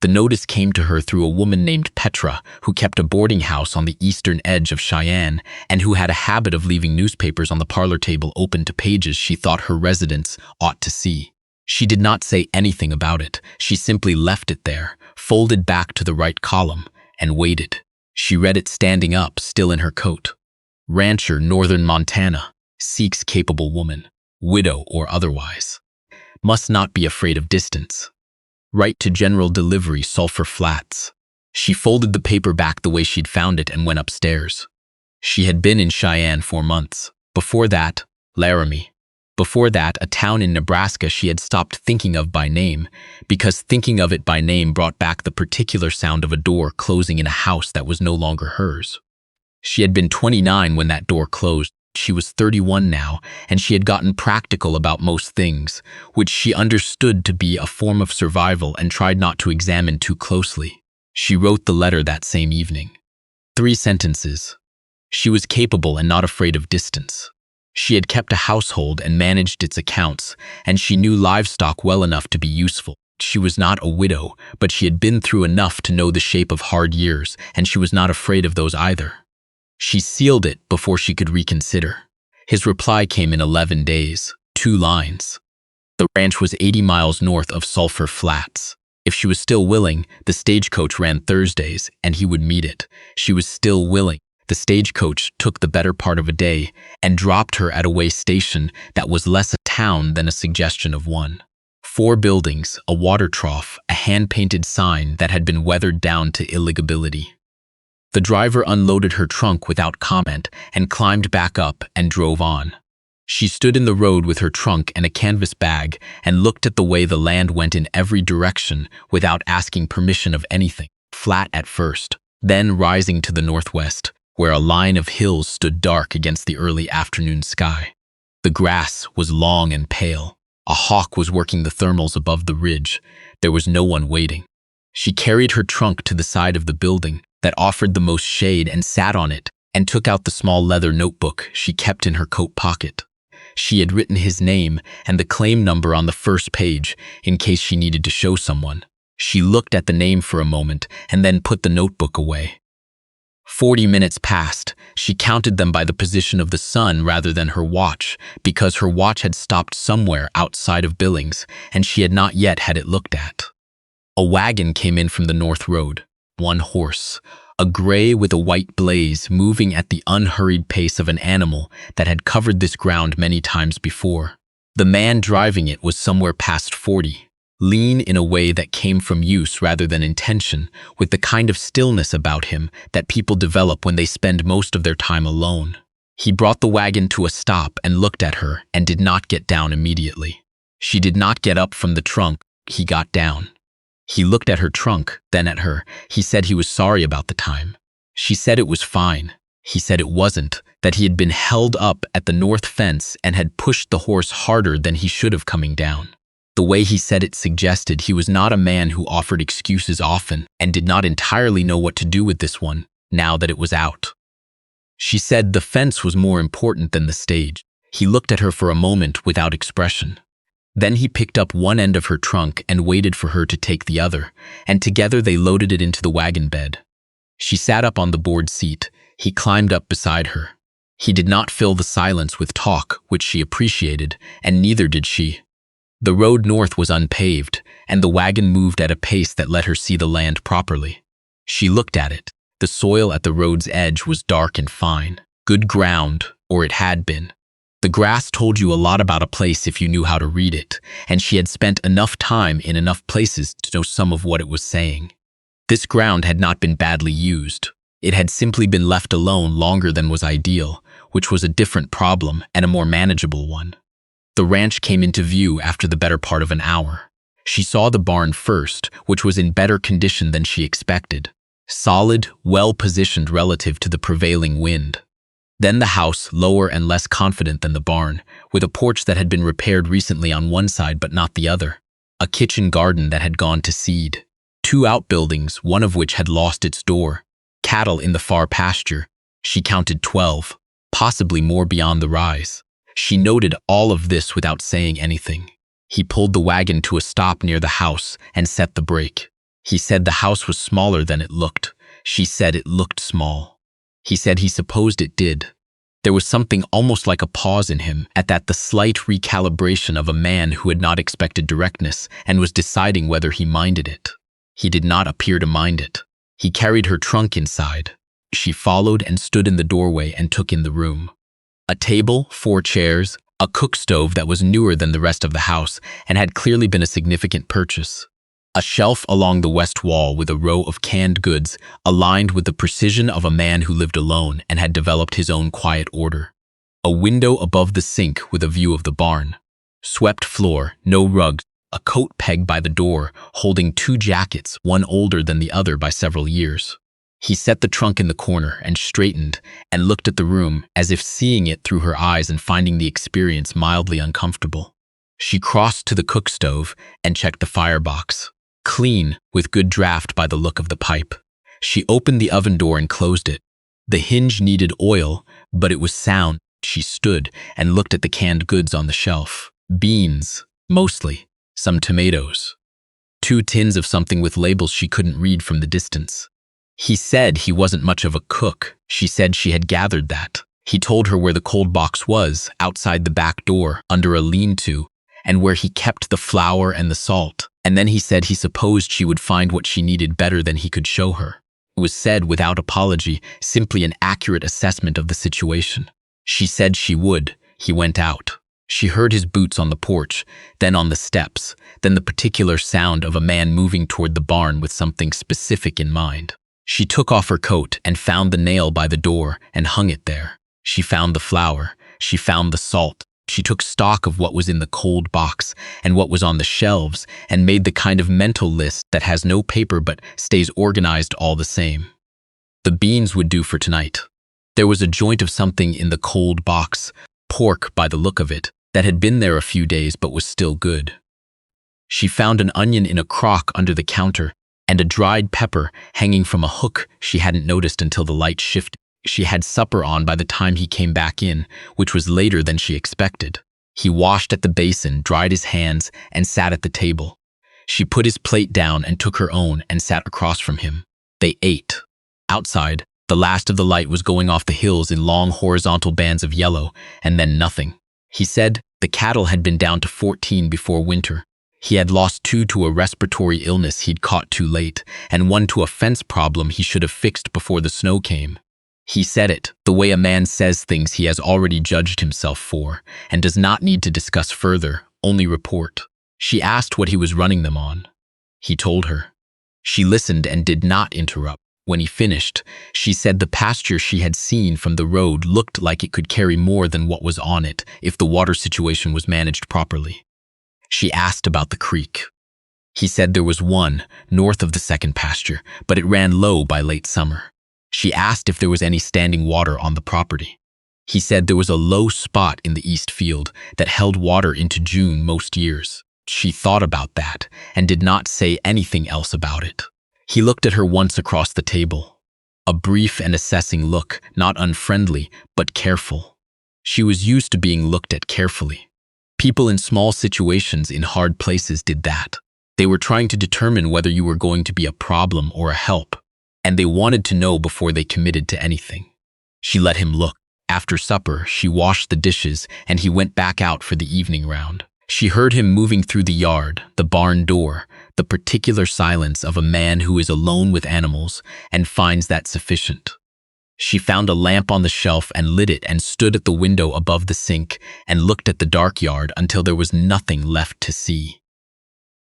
The notice came to her through a woman named Petra, who kept a boarding house on the eastern edge of Cheyenne and who had a habit of leaving newspapers on the parlor table open to pages she thought her residents ought to see. She did not say anything about it. She simply left it there, folded back to the right column, and waited. She read it standing up, still in her coat. Rancher, Northern Montana, seeks capable woman, widow or otherwise. Must not be afraid of distance. Right to general delivery, Sulphur Flats. She folded the paper back the way she'd found it and went upstairs. She had been in Cheyenne 4 months. Before that, Laramie. Before that, a town in Nebraska she had stopped thinking of by name, because thinking of it by name brought back the particular sound of a door closing in a house that was no longer hers. She had been 29 when that door closed. She was 31 now, and she had gotten practical about most things, which she understood to be a form of survival and tried not to examine too closely. She wrote the letter that same evening. 3 sentences. She was capable and not afraid of distance. She had kept a household and managed its accounts, and she knew livestock well enough to be useful. She was not a widow, but she had been through enough to know the shape of hard years, and she was not afraid of those either. She sealed it before she could reconsider. His reply came in 11 days, 2 lines. The ranch was 80 miles north of Sulphur Flats. If she was still willing, the stagecoach ran Thursdays, and he would meet it. She was still willing. The stagecoach took the better part of a day and dropped her at a way station that was less a town than a suggestion of one. 4 buildings, a water trough, a hand-painted sign that had been weathered down to illegability. The driver unloaded her trunk without comment and climbed back up and drove on. She stood in the road with her trunk and a canvas bag and looked at the way the land went in every direction without asking permission of anything, flat at first, then rising to the northwest, where a line of hills stood dark against the early afternoon sky. The grass was long and pale. A hawk was working the thermals above the ridge. There was no one waiting. She carried her trunk to the side of the building that offered the most shade and sat on it and took out the small leather notebook she kept in her coat pocket. She had written his name and the claim number on the first page in case she needed to show someone. She looked at the name for a moment and then put the notebook away. 40 minutes passed. She counted them by the position of the sun rather than her watch, because her watch had stopped somewhere outside of Billings and she had not yet had it looked at. A wagon came in from the north road. 1 horse, a gray with a white blaze, moving at the unhurried pace of an animal that had covered this ground many times before. The man driving it was somewhere past 40, lean in a way that came from use rather than intention, with the kind of stillness about him that people develop when they spend most of their time alone. He brought the wagon to a stop and looked at her and did not get down immediately. She did not get up from the trunk. He got down. He looked at her trunk, then at her. He said he was sorry about the time. She said it was fine. He said it wasn't, that he had been held up at the north fence and had pushed the horse harder than he should have coming down. The way he said it suggested he was not a man who offered excuses often and did not entirely know what to do with this one, now that it was out. She said the fence was more important than the stage. He looked at her for a moment without expression. Then he picked up one end of her trunk and waited for her to take the other, and together they loaded it into the wagon bed. She sat up on the board seat. He climbed up beside her. He did not fill the silence with talk, which she appreciated, and neither did she. The road north was unpaved, and the wagon moved at a pace that let her see the land properly. She looked at it. The soil at the road's edge was dark and fine. Good ground, or it had been. The grass told you a lot about a place if you knew how to read it, and she had spent enough time in enough places to know some of what it was saying. This ground had not been badly used. It had simply been left alone longer than was ideal, which was a different problem and a more manageable one. The ranch came into view after the better part of an hour. She saw the barn first, which was in better condition than she expected. Solid, well-positioned relative to the prevailing wind. Then the house, lower and less confident than the barn, with a porch that had been repaired recently on one side but not the other. A kitchen garden that had gone to seed. 2 outbuildings, one of which had lost its door. Cattle in the far pasture. She counted 12, possibly more beyond the rise. She noted all of this without saying anything. He pulled the wagon to a stop near the house and set the brake. He said the house was smaller than it looked. She said it looked small. He said he supposed it did. There was something almost like a pause in him at that, the slight recalibration of a man who had not expected directness and was deciding whether he minded it. He did not appear to mind it. He carried her trunk inside. She followed and stood in the doorway and took in the room. A table, 4 chairs, a cook stove that was newer than the rest of the house and had clearly been a significant purchase. A shelf along the west wall with a row of canned goods aligned with the precision of a man who lived alone and had developed his own quiet order. A window above the sink with a view of the barn. Swept floor, no rugs, a coat peg by the door holding 2 jackets, one older than the other by several years. He set the trunk in the corner and straightened and looked at the room as if seeing it through her eyes and finding the experience mildly uncomfortable. She crossed to the cook stove and checked the firebox. Clean, with good draft by the look of the pipe. She opened the oven door and closed it. The hinge needed oil, but it was sound. She stood and looked at the canned goods on the shelf. Beans, mostly. Some tomatoes. 2 tins of something with labels she couldn't read from the distance. He said he wasn't much of a cook. She said she had gathered that. He told her where the cold box was, outside the back door, under a lean-to, and where he kept the flour and the salt. And then he said he supposed she would find what she needed better than he could show her. It was said without apology, simply an accurate assessment of the situation. She said she would. He went out. She heard his boots on the porch, then on the steps, then the particular sound of a man moving toward the barn with something specific in mind. She took off her coat and found the nail by the door and hung it there. She found the flour. She found the salt. She took stock of what was in the cold box and what was on the shelves and made the kind of mental list that has no paper but stays organized all the same. The beans would do for tonight. There was a joint of something in the cold box, pork by the look of it, that had been there a few days but was still good. She found an onion in a crock under the counter and a dried pepper hanging from a hook she hadn't noticed until the light shifted. She had supper on by the time he came back in, which was later than she expected. He washed at the basin, dried his hands, and sat at the table. She put his plate down and took her own and sat across from him. They ate. Outside, the last of the light was going off the hills in long horizontal bands of yellow, and then nothing. He said the cattle had been down to 14 before winter. He had lost 2 to a respiratory illness he'd caught too late, and 1 to a fence problem he should have fixed before the snow came. He said it, the way a man says things he has already judged himself for, and does not need to discuss further, only report. She asked what he was running them on. He told her. She listened and did not interrupt. When he finished, she said the pasture she had seen from the road looked like it could carry more than what was on it if the water situation was managed properly. She asked about the creek. He said there was one north of the second pasture, but it ran low by late summer. She asked if there was any standing water on the property. He said there was a low spot in the east field that held water into June most years. She thought about that and did not say anything else about it. He looked at her once across the table. A brief and assessing look, not unfriendly, but careful. She was used to being looked at carefully. People in small situations in hard places did that. They were trying to determine whether you were going to be a problem or a help, and they wanted to know before they committed to anything. She let him look. After supper, she washed the dishes, and he went back out for the evening round. She heard him moving through the yard, the barn door, the particular silence of a man who is alone with animals and finds that sufficient. She found a lamp on the shelf and lit it and stood at the window above the sink and looked at the dark yard until there was nothing left to see.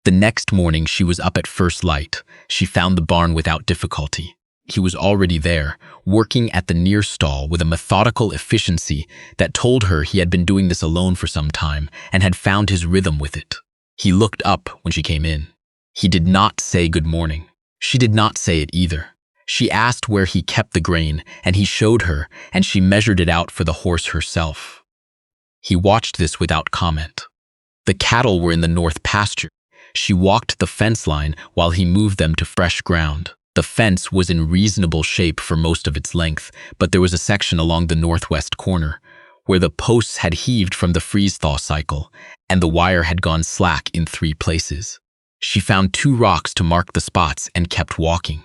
The next morning she was up at first light. She found the barn without difficulty. He was already there, working at the near stall with a methodical efficiency that told her he had been doing this alone for some time and had found his rhythm with it. He looked up when she came in. He did not say good morning. She did not say it either. She asked where he kept the grain, and he showed her, and she measured it out for the horse herself. He watched this without comment. The cattle were in the north pasture. She walked the fence line while he moved them to fresh ground. The fence was in reasonable shape for most of its length, but there was a section along the northwest corner where the posts had heaved from the freeze-thaw cycle, and the wire had gone slack in 3 places. She found 2 rocks to mark the spots and kept walking.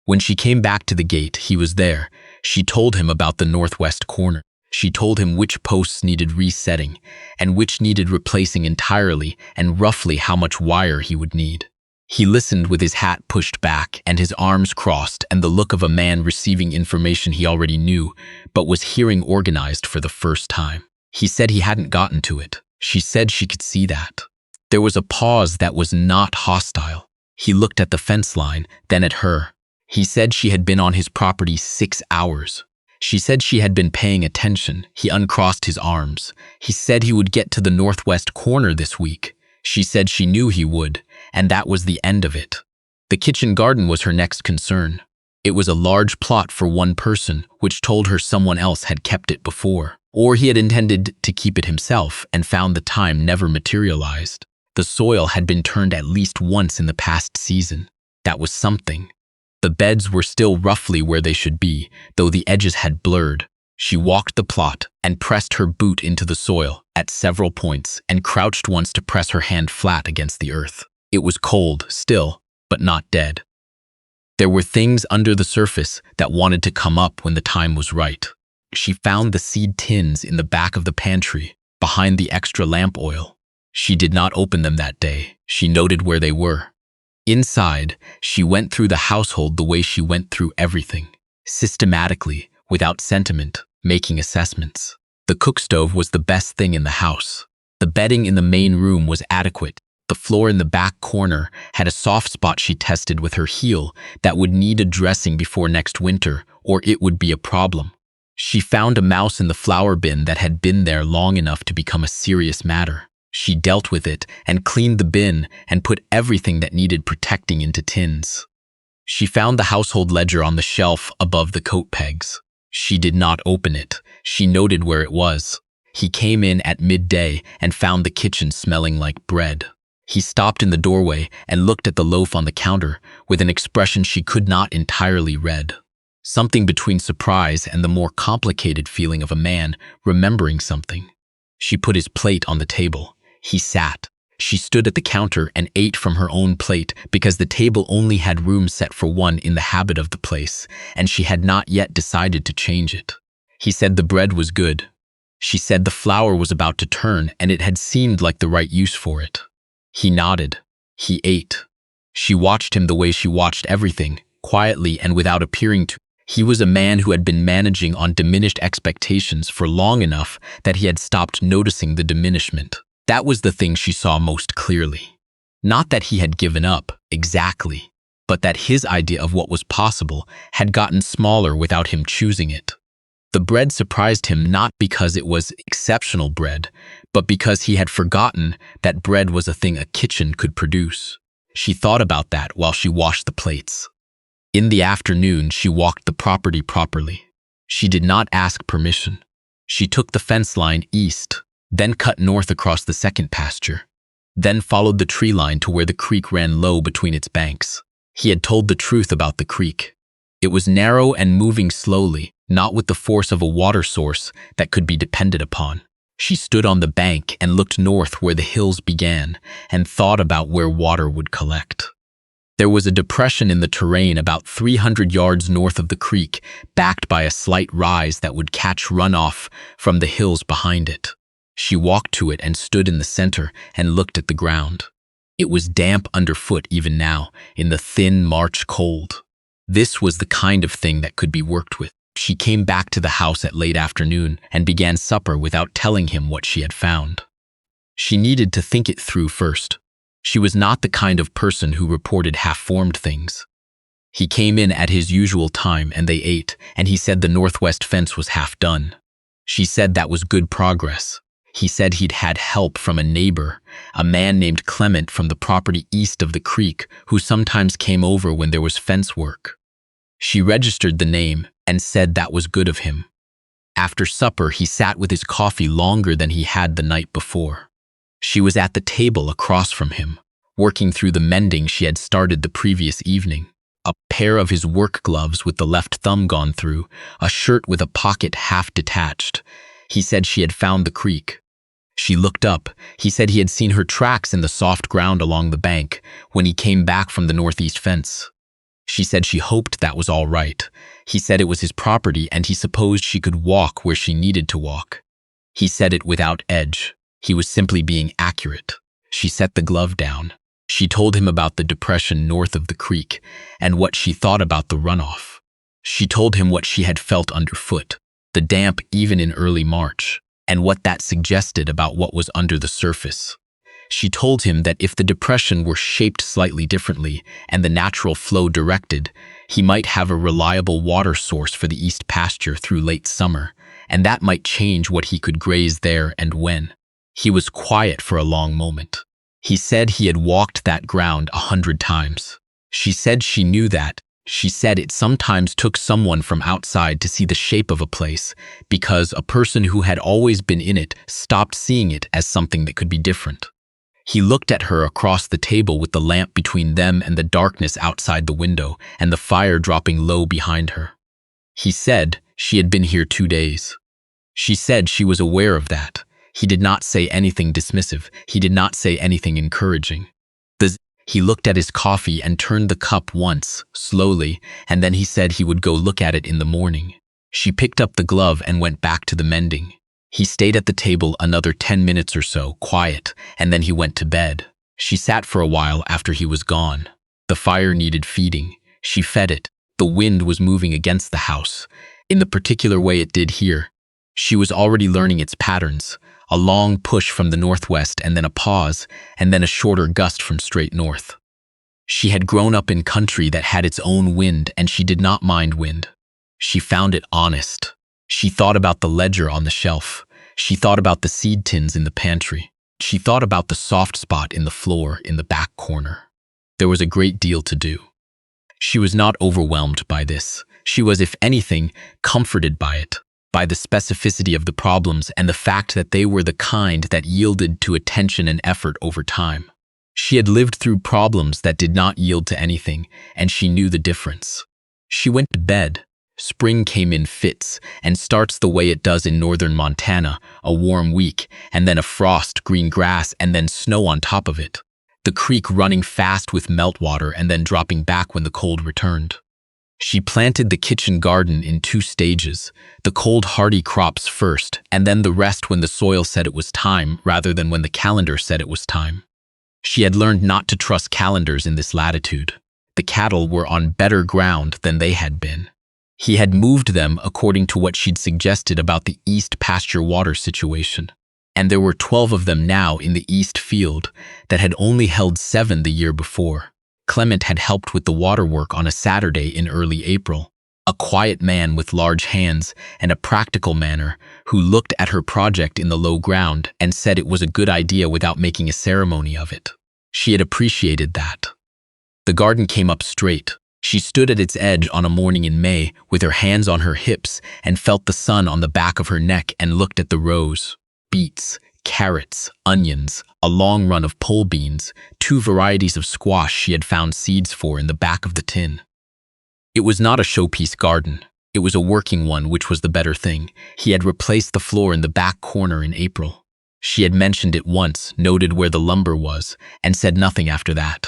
When she came back to the gate, he was there. She told him about the northwest corner. She told him which posts needed resetting and which needed replacing entirely, and roughly how much wire he would need. He listened with his hat pushed back and his arms crossed, and the look of a man receiving information he already knew, but was hearing organized for the first time. He said he hadn't gotten to it. She said she could see that. There was a pause that was not hostile. He looked at the fence line, then at her. He said she had been on his property 6 hours. She said she had been paying attention. He uncrossed his arms. He said he would get to the northwest corner this week. She said she knew he would, and that was the end of it. The kitchen garden was her next concern. It was a large plot for one person, which told her someone else had kept it before, or he had intended to keep it himself and found the time never materialized. The soil had been turned at least once in the past season. That was something. The beds were still roughly where they should be, though the edges had blurred. She walked the plot and pressed her boot into the soil at several points and crouched once to press her hand flat against the earth. It was cold, still, but not dead. There were things under the surface that wanted to come up when the time was right. She found the seed tins in the back of the pantry, behind the extra lamp oil. She did not open them that day. She noted where they were. Inside, she went through the household the way she went through everything, systematically, without sentiment, making assessments. The cook stove was the best thing in the house. The bedding in the main room was adequate. The floor in the back corner had a soft spot she tested with her heel that would need addressing before next winter, or it would be a problem. She found a mouse in the flour bin that had been there long enough to become a serious matter. She dealt with it and cleaned the bin and put everything that needed protecting into tins. She found the household ledger on the shelf above the coat pegs. She did not open it. She noted where it was. He came in at midday and found the kitchen smelling like bread. He stopped in the doorway and looked at the loaf on the counter with an expression she could not entirely read. Something between surprise and the more complicated feeling of a man remembering something. She put his plate on the table. He sat. She stood at the counter and ate from her own plate because the table only had room set for one in the habit of the place, and she had not yet decided to change it. He said the bread was good. She said the flour was about to turn and it had seemed like the right use for it. He nodded. He ate. She watched him the way she watched everything, quietly and without appearing to. He was a man who had been managing on diminished expectations for long enough that he had stopped noticing the diminishment. That was the thing she saw most clearly. Not that he had given up, exactly, but that his idea of what was possible had gotten smaller without him choosing it. The bread surprised him not because it was exceptional bread, but because he had forgotten that bread was a thing a kitchen could produce. She thought about that while she washed the plates. In the afternoon, she walked the property properly. She did not ask permission. She took the fence line east, then cut north across the second pasture, then followed the tree line to where the creek ran low between its banks. He had told the truth about the creek. It was narrow and moving slowly, not with the force of a water source that could be depended upon. She stood on the bank and looked north where the hills began and thought about where water would collect. There was a depression in the terrain about 300 yards north of the creek, backed by a slight rise that would catch runoff from the hills behind it. She walked to it and stood in the center and looked at the ground. It was damp underfoot even now, in the thin March cold. This was the kind of thing that could be worked with. She came back to the house at late afternoon and began supper without telling him what she had found. She needed to think it through first. She was not the kind of person who reported half-formed things. He came in at his usual time and they ate, and he said the northwest fence was half done. She said that was good progress. He said he'd had help from a neighbor, a man named Clement from the property east of the creek, who sometimes came over when there was fence work. She registered the name and said that was good of him. After supper, he sat with his coffee longer than he had the night before. She was at the table across from him, working through the mending she had started the previous evening. A pair of his work gloves with the left thumb gone through, a shirt with a pocket half detached. He said she had found the creek. She looked up. He said he had seen her tracks in the soft ground along the bank when he came back from the northeast fence. She said she hoped that was all right. He said it was his property and he supposed she could walk where she needed to walk. He said it without edge. He was simply being accurate. She set the glove down. She told him about the depression north of the creek and what she thought about the runoff. She told him what she had felt underfoot, the damp even in early March, and what that suggested about what was under the surface. She told him that if the depression were shaped slightly differently and the natural flow directed, he might have a reliable water source for the east pasture through late summer, and that might change what he could graze there and when. He was quiet for a long moment. He said he had walked that ground 100 times. She said she knew that. She said it sometimes took someone from outside to see the shape of a place because a person who had always been in it stopped seeing it as something that could be different. He looked at her across the table with the lamp between them and the darkness outside the window and the fire dropping low behind her. He said she had been here 2 days. She said she was aware of that. He did not say anything dismissive. He did not say anything encouraging. He looked at his coffee and turned the cup once, slowly, and then he said he would go look at it in the morning. She picked up the glove and went back to the mending. He stayed at the table another 10 minutes or so, quiet, and then he went to bed. She sat for a while after he was gone. The fire needed feeding. She fed it. The wind was moving against the house, in the particular way it did here. She was already learning its patterns. A long push from the northwest and then a pause, and then a shorter gust from straight north. She had grown up in country that had its own wind and she did not mind wind. She found it honest. She thought about the ledger on the shelf. She thought about the seed tins in the pantry. She thought about the soft spot in the floor in the back corner. There was a great deal to do. She was not overwhelmed by this. She was, if anything, comforted by it. By the specificity of the problems and the fact that they were the kind that yielded to attention and effort over time. She had lived through problems that did not yield to anything, and she knew the difference. She went to bed. Spring came in fits and starts the way it does in northern Montana, a warm week, and then a frost, green grass, and then snow on top of it. The creek running fast with meltwater and then dropping back when the cold returned. She planted the kitchen garden in 2 stages, the cold hardy crops first, and then the rest when the soil said it was time rather than when the calendar said it was time. She had learned not to trust calendars in this latitude. The cattle were on better ground than they had been. He had moved them according to what she'd suggested about the east pasture water situation, and there were 12 of them now in the east field that had only held 7 the year before. Clement had helped with the water work on a Saturday in early April, a quiet man with large hands and a practical manner who looked at her project in the low ground and said it was a good idea without making a ceremony of it. She had appreciated that. The garden came up straight. She stood at its edge on a morning in May with her hands on her hips and felt the sun on the back of her neck and looked at the rows, beets, carrots, onions, a long run of pole beans, 2 varieties of squash she had found seeds for in the back of the tin. It was not a showpiece garden. It was a working one, which was the better thing. He had replaced the floor in the back corner in April. She had mentioned it once, noted where the lumber was, and said nothing after that.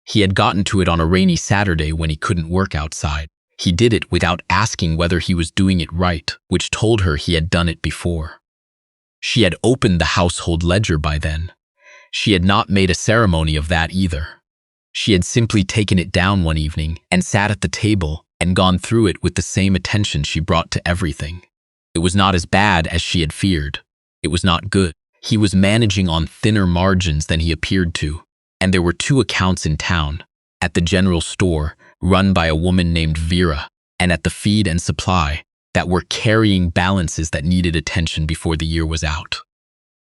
He had gotten to it on a rainy Saturday when he couldn't work outside. He did it without asking whether he was doing it right, which told her he had done it before. She had opened the household ledger by then. She had not made a ceremony of that either. She had simply taken it down one evening and sat at the table and gone through it with the same attention she brought to everything. It was not as bad as she had feared. It was not good. He was managing on thinner margins than he appeared to, and there were 2 accounts in town, at the general store, run by a woman named Vera, and at the feed and supply, that were carrying balances that needed attention before the year was out.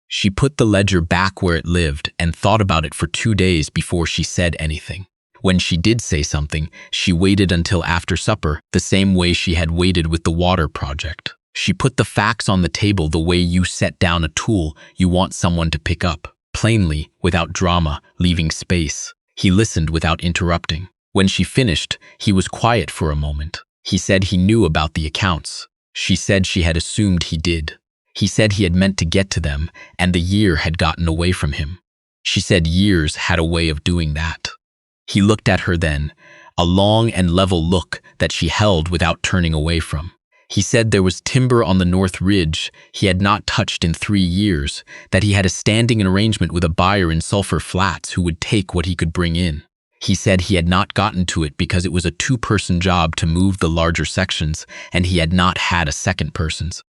She put the ledger back where it lived and thought about it for 2 days before she said anything. When she did say something, she waited until after supper, the same way she had waited with the water project. She put the facts on the table the way you set down a tool you want someone to pick up, plainly, without drama, leaving space. He listened without interrupting. When she finished, he was quiet for a moment. He said he knew about the accounts. She said she had assumed he did. He said he had meant to get to them, and the year had gotten away from him. She said years had a way of doing that. He looked at her then, a long and level look that she held without turning away from. He said there was timber on the North Ridge he had not touched in 3 years, that he had a standing arrangement with a buyer in Sulphur Flats who would take what he could bring in. He said he had not gotten to it because it was a 2-person job to move the larger sections, and he had not had a second person's.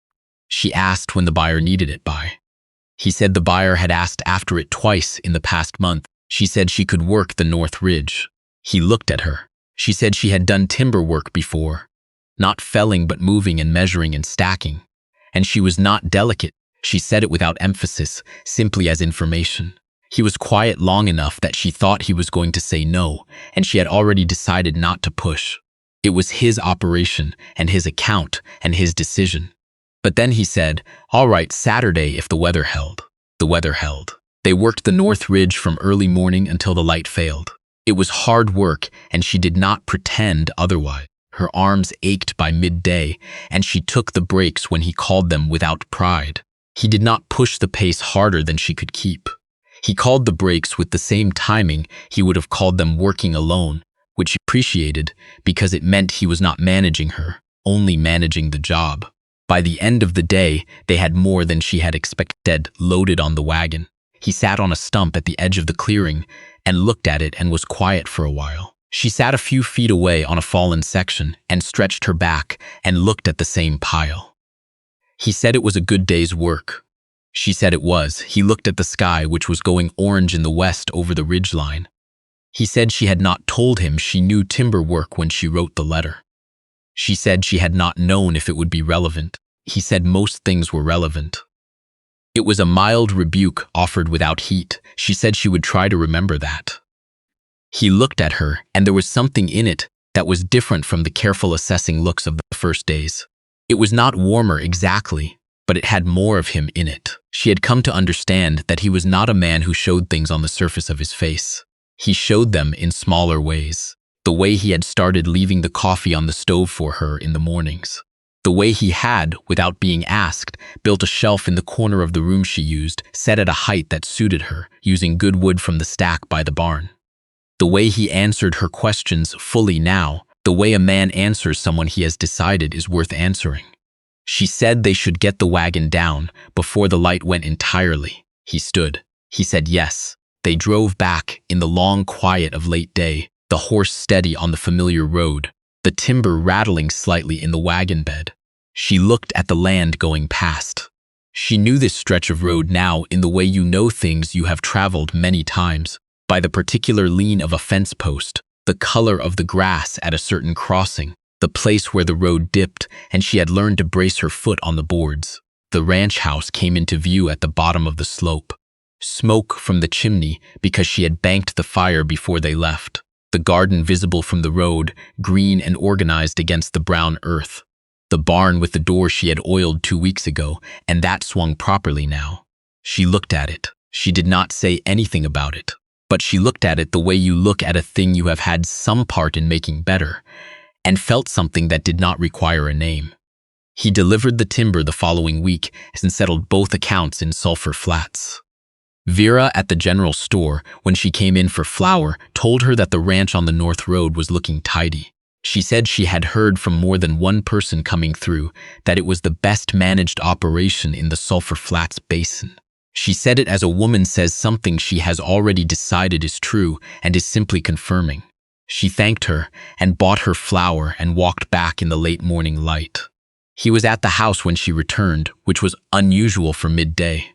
She asked when the buyer needed it by. He said the buyer had asked after it twice in the past month. She said she could work the North Ridge. He looked at her. She said she had done timber work before, not felling but moving and measuring and stacking. And she was not delicate. She said it without emphasis, simply as information. He was quiet long enough that she thought he was going to say no, and she had already decided not to push. It was his operation and his account and his decision. But then he said, "All right, Saturday if the weather held." The weather held. They worked the North Ridge from early morning until the light failed. It was hard work, and she did not pretend otherwise. Her arms ached by midday, and she took the breaks when he called them without pride. He did not push the pace harder than she could keep. He called the breaks with the same timing he would have called them working alone, which she appreciated because it meant he was not managing her, only managing the job. By the end of the day, they had more than she had expected loaded on the wagon. He sat on a stump at the edge of the clearing and looked at it and was quiet for a while. She sat a few feet away on a fallen section and stretched her back and looked at the same pile. He said it was a good day's work. She said it was. He looked at the sky, which was going orange in the west over the ridgeline. He said she had not told him she knew timber work when she wrote the letter. She said she had not known if it would be relevant. He said most things were relevant. It was a mild rebuke offered without heat. She said she would try to remember that. He looked at her, and there was something in it that was different from the careful assessing looks of the first days. It was not warmer exactly, but it had more of him in it. She had come to understand that he was not a man who showed things on the surface of his face. He showed them in smaller ways. The way he had started leaving the coffee on the stove for her in the mornings. The way he had, without being asked, built a shelf in the corner of the room she used, set at a height that suited her, using good wood from the stack by the barn. The way he answered her questions fully now, the way a man answers someone he has decided is worth answering. She said they should get the wagon down before the light went entirely. He stood. He said yes. They drove back in the long quiet of late day, the horse steady on the familiar road, the timber rattling slightly in the wagon bed. She looked at the land going past. She knew this stretch of road now in the way you know things you have traveled many times, by the particular lean of a fence post, the color of the grass at a certain crossing, the place where the road dipped, and she had learned to brace her foot on the boards. The ranch house came into view at the bottom of the slope. Smoke from the chimney because she had banked the fire before they left. The garden visible from the road, green and organized against the brown earth. The barn with the door she had oiled 2 weeks ago, and that swung properly now. She looked at it. She did not say anything about it, but she looked at it the way you look at a thing you have had some part in making better, and felt something that did not require a name. He delivered the timber the following week and settled both accounts in Sulphur Flats. Vera at the general store, when she came in for flour, told her that the ranch on the North Road was looking tidy. She said she had heard from more than one person coming through that it was the best managed operation in the Sulphur Flats basin. She said it as a woman says something she has already decided is true and is simply confirming. She thanked her and bought her flour and walked back in the late morning light. He was at the house when she returned, which was unusual for midday.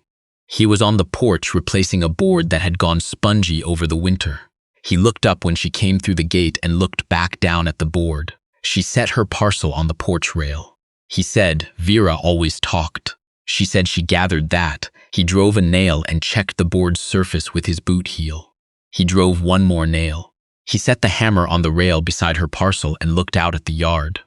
He was on the porch replacing a board that had gone spongy over the winter. He looked up when she came through the gate and looked back down at the board. She set her parcel on the porch rail. He said Vera always talked. She said she gathered that. He drove a nail and checked the board's surface with his boot heel. He drove one more nail. He set the hammer on the rail beside her parcel and looked out at the yard.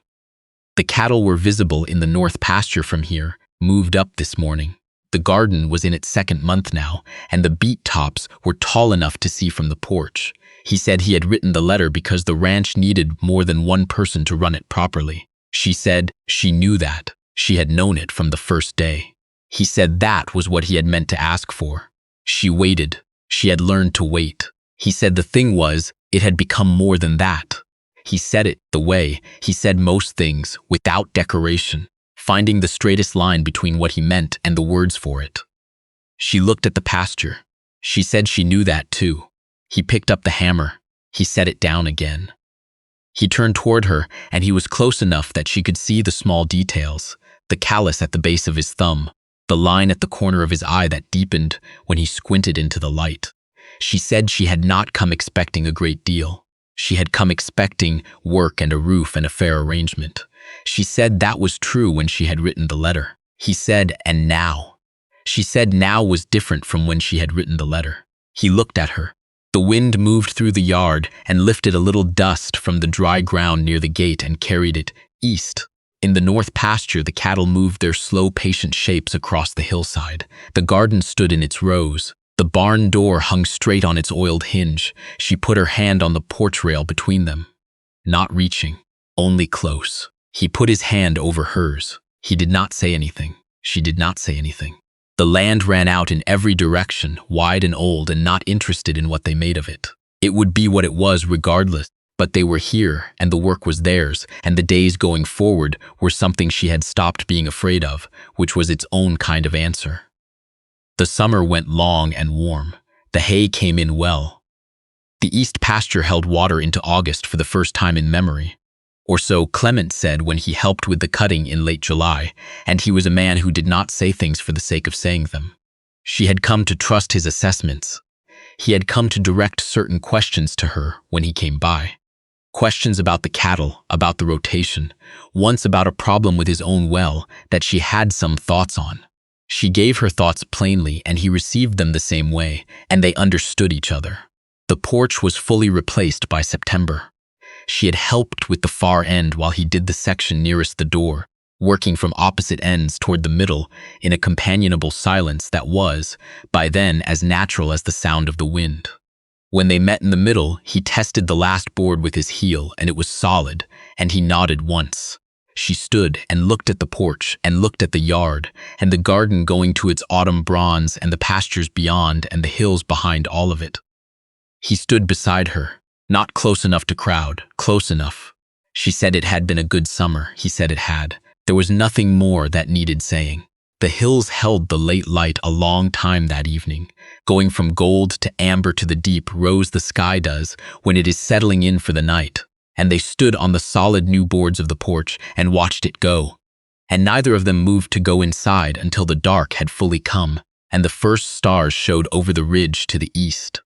The cattle were visible in the north pasture from here, moved up this morning. The garden was in its 2nd month now, and the beet tops were tall enough to see from the porch. He said he had written the letter because the ranch needed more than one person to run it properly. She said she knew that. She had known it from the first day. He said that was what he had meant to ask for. She waited. She had learned to wait. He said the thing was, it had become more than that. He said it the way he said most things, without decoration, finding the straightest line between what he meant and the words for it. She looked at the pasture. She said she knew that too. He picked up the hammer. He set it down again. He turned toward her, and he was close enough that she could see the small details, the callus at the base of his thumb, the line at the corner of his eye that deepened when he squinted into the light. She said she had not come expecting a great deal. She had come expecting work and a roof and a fair arrangement. She said that was true when she had written the letter. He said, and now. She said now was different from when she had written the letter. He looked at her. The wind moved through the yard and lifted a little dust from the dry ground near the gate and carried it east. In the north pasture, the cattle moved their slow, patient shapes across the hillside. The garden stood in its rows. The barn door hung straight on its oiled hinge. She put her hand on the porch rail between them. Not reaching, only close. He put his hand over hers. He did not say anything. She did not say anything. The land ran out in every direction, wide and old, and not interested in what they made of it. It would be what it was regardless, but they were here, and the work was theirs, and the days going forward were something she had stopped being afraid of, which was its own kind of answer. The summer went long and warm. The hay came in well. The east pasture held water into August for the first time in memory. Or so Clement said when he helped with the cutting in late July, and he was a man who did not say things for the sake of saying them. She had come to trust his assessments. He had come to direct certain questions to her when he came by. Questions about the cattle, about the rotation, once about a problem with his own well that she had some thoughts on. She gave her thoughts plainly, and he received them the same way, and they understood each other. The porch was fully replaced by September. She had helped with the far end while he did the section nearest the door, working from opposite ends toward the middle in a companionable silence that was, by then, as natural as the sound of the wind. When they met in the middle, he tested the last board with his heel, and it was solid, and he nodded once. She stood and looked at the porch and looked at the yard, and the garden going to its autumn bronze and the pastures beyond and the hills behind all of it. He stood beside her. Not close enough to crowd, close enough. She said it had been a good summer. He said it had. There was nothing more that needed saying. The hills held the late light a long time that evening. Going from gold to amber to the deep rose the sky does when it is settling in for the night. And they stood on the solid new boards of the porch and watched it go. And neither of them moved to go inside until the dark had fully come, and the first stars showed over the ridge to the east.